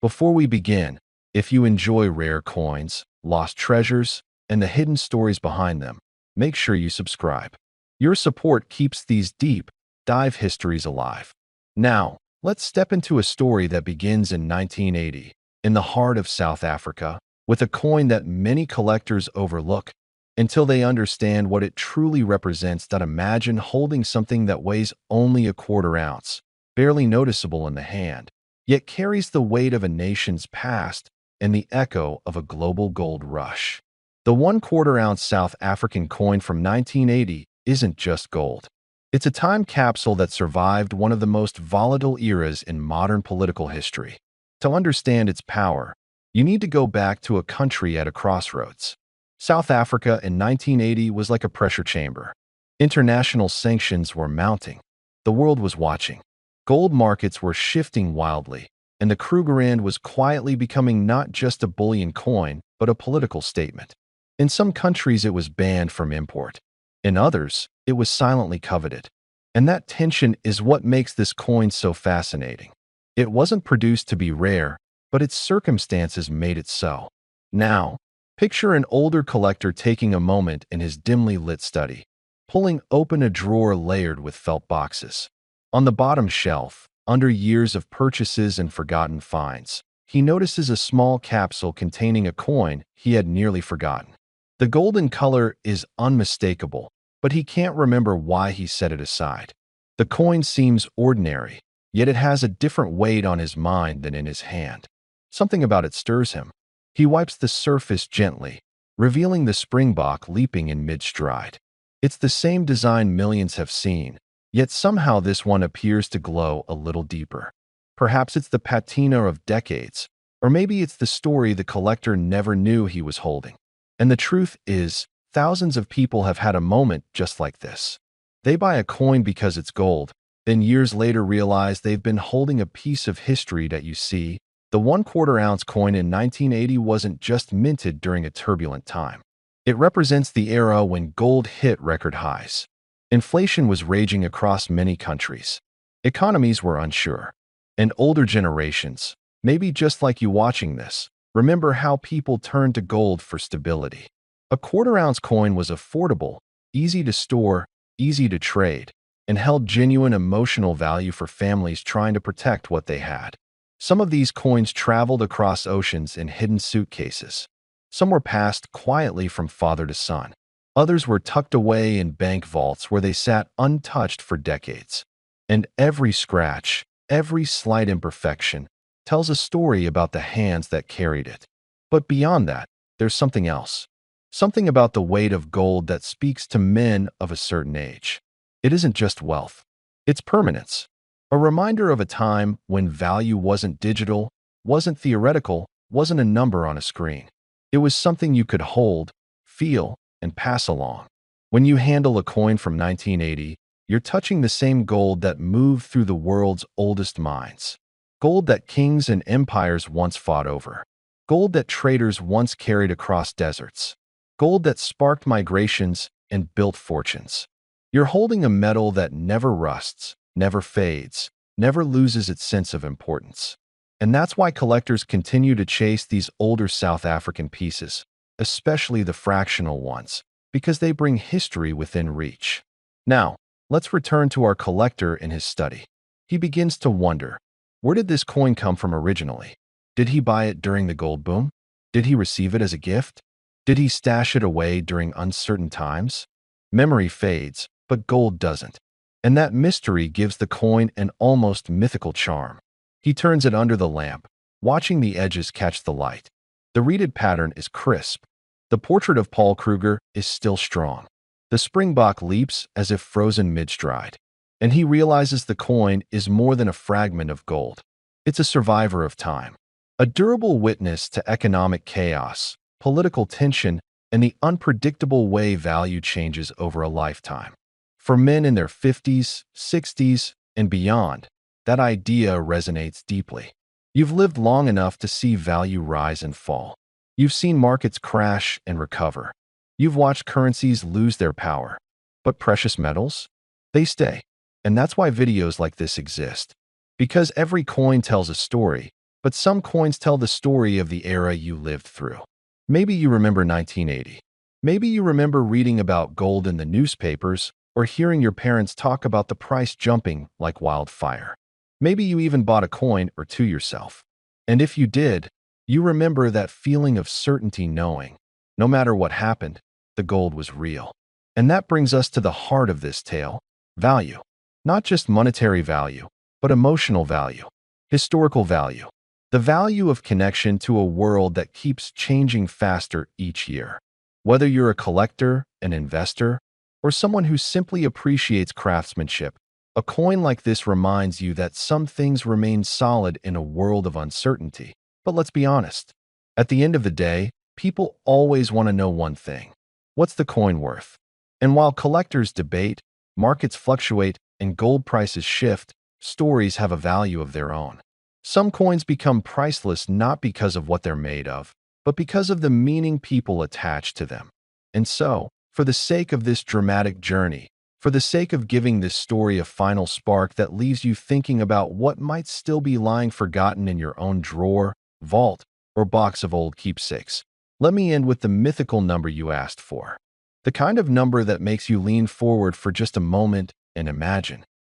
Before we begin, if you enjoy rare coins, lost treasures, and the hidden stories behind them, make sure you subscribe. Your support keeps these deep dive histories alive. Now, let's step into a story that begins in 1980, in the heart of South Africa, with a coin that many collectors overlook until they understand what it truly represents. Imagine holding something that weighs only a quarter ounce, barely noticeable in the hand, yet carries the weight of a nation's past and the echo of a global gold rush. The 1/4 ounce South African coin from 1980 isn't just gold. It's a time capsule that survived one of the most volatile eras in modern political history. To understand its power, you need to go back to a country at a crossroads. South Africa in 1980 was like a pressure chamber. International sanctions were mounting. The world was watching. Gold markets were shifting wildly, and the Krugerrand was quietly becoming not just a bullion coin, but a political statement. In some countries, it was banned from import. In others, it was silently coveted. And that tension is what makes this coin so fascinating. It wasn't produced to be rare, but its circumstances made it so. Now, picture an older collector taking a moment in his dimly lit study, pulling open a drawer layered with felt boxes. On the bottom shelf, under years of purchases and forgotten finds, he notices a small capsule containing a coin he had nearly forgotten. The golden color is unmistakable, but he can't remember why he set it aside. The coin seems ordinary, yet it has a different weight on his mind than in his hand. Something about it stirs him. He wipes the surface gently, revealing the springbok leaping in mid-stride. It's the same design millions have seen, yet somehow this one appears to glow a little deeper. Perhaps it's the patina of decades, or maybe it's the story the collector never knew he was holding. And the truth is, thousands of people have had a moment just like this. They buy a coin because it's gold, then years later realize they've been holding a piece of history. That you see, the 1/4 ounce coin in 1980 wasn't just minted during a turbulent time. It represents the era when gold hit record highs. Inflation was raging across many countries. Economies were unsure. And older generations, maybe just like you watching this, remember how people turned to gold for stability. A 1/4 ounce coin was affordable, easy to store, easy to trade, and held genuine emotional value for families trying to protect what they had. Some of these coins traveled across oceans in hidden suitcases. Some were passed quietly from father to son. Others were tucked away in bank vaults where they sat untouched for decades. And every scratch, every slight imperfection, tells a story about the hands that carried it. But beyond that, there's something else. Something about the weight of gold that speaks to men of a certain age. It isn't just wealth. It's permanence. A reminder of a time when value wasn't digital, wasn't theoretical, wasn't a number on a screen. It was something you could hold, feel, and pass along. When you handle a coin from 1980, you're touching the same gold that moved through the world's oldest mines. Gold that kings and empires once fought over. Gold that traders once carried across deserts. Gold that sparked migrations and built fortunes. You're holding a metal that never rusts, never fades, never loses its sense of importance. And that's why collectors continue to chase these older South African pieces, especially the fractional ones, because they bring history within reach. Now, let's return to our collector in his study. He begins to wonder, where did this coin come from originally? Did he buy it during the gold boom? Did he receive it as a gift? Did he stash it away during uncertain times? Memory fades, but gold doesn't. And that mystery gives the coin an almost mythical charm. He turns it under the lamp, watching the edges catch the light. The reeded pattern is crisp. The portrait of Paul Kruger is still strong. The springbok leaps as if frozen mid-stride. And he realizes the coin is more than a fragment of gold. It's a survivor of time. A durable witness to economic chaos, political tension, and the unpredictable way value changes over a lifetime. For men in their 50s, 60s, and beyond, that idea resonates deeply. You've lived long enough to see value rise and fall. You've seen markets crash and recover. You've watched currencies lose their power. But precious metals? They stay. And that's why videos like this exist. Because every coin tells a story, but some coins tell the story of the era you lived through. Maybe you remember 1980. Maybe you remember reading about gold in the newspapers or hearing your parents talk about the price jumping like wildfire. Maybe you even bought a coin or two yourself. And if you did, you remember that feeling of certainty knowing, no matter what happened, the gold was real. And that brings us to the heart of this tale: value. Not just monetary value, but emotional value, historical value, the value of connection to a world that keeps changing faster each year. Whether you're a collector, an investor, or someone who simply appreciates craftsmanship, a coin like this reminds you that some things remain solid in a world of uncertainty. But let's be honest. At the end of the day, people always want to know one thing: what's the coin worth? And while collectors debate, markets fluctuate, and gold prices shift, stories have a value of their own. Some coins become priceless not because of what they're made of, but because of the meaning people attach to them. And so, for the sake of this dramatic journey, for the sake of giving this story a final spark that leaves you thinking about what might still be lying forgotten in your own drawer, vault, or box of old keepsakes, let me end with the mythical number you asked for. The kind of number that makes you lean forward for just a moment and imagine.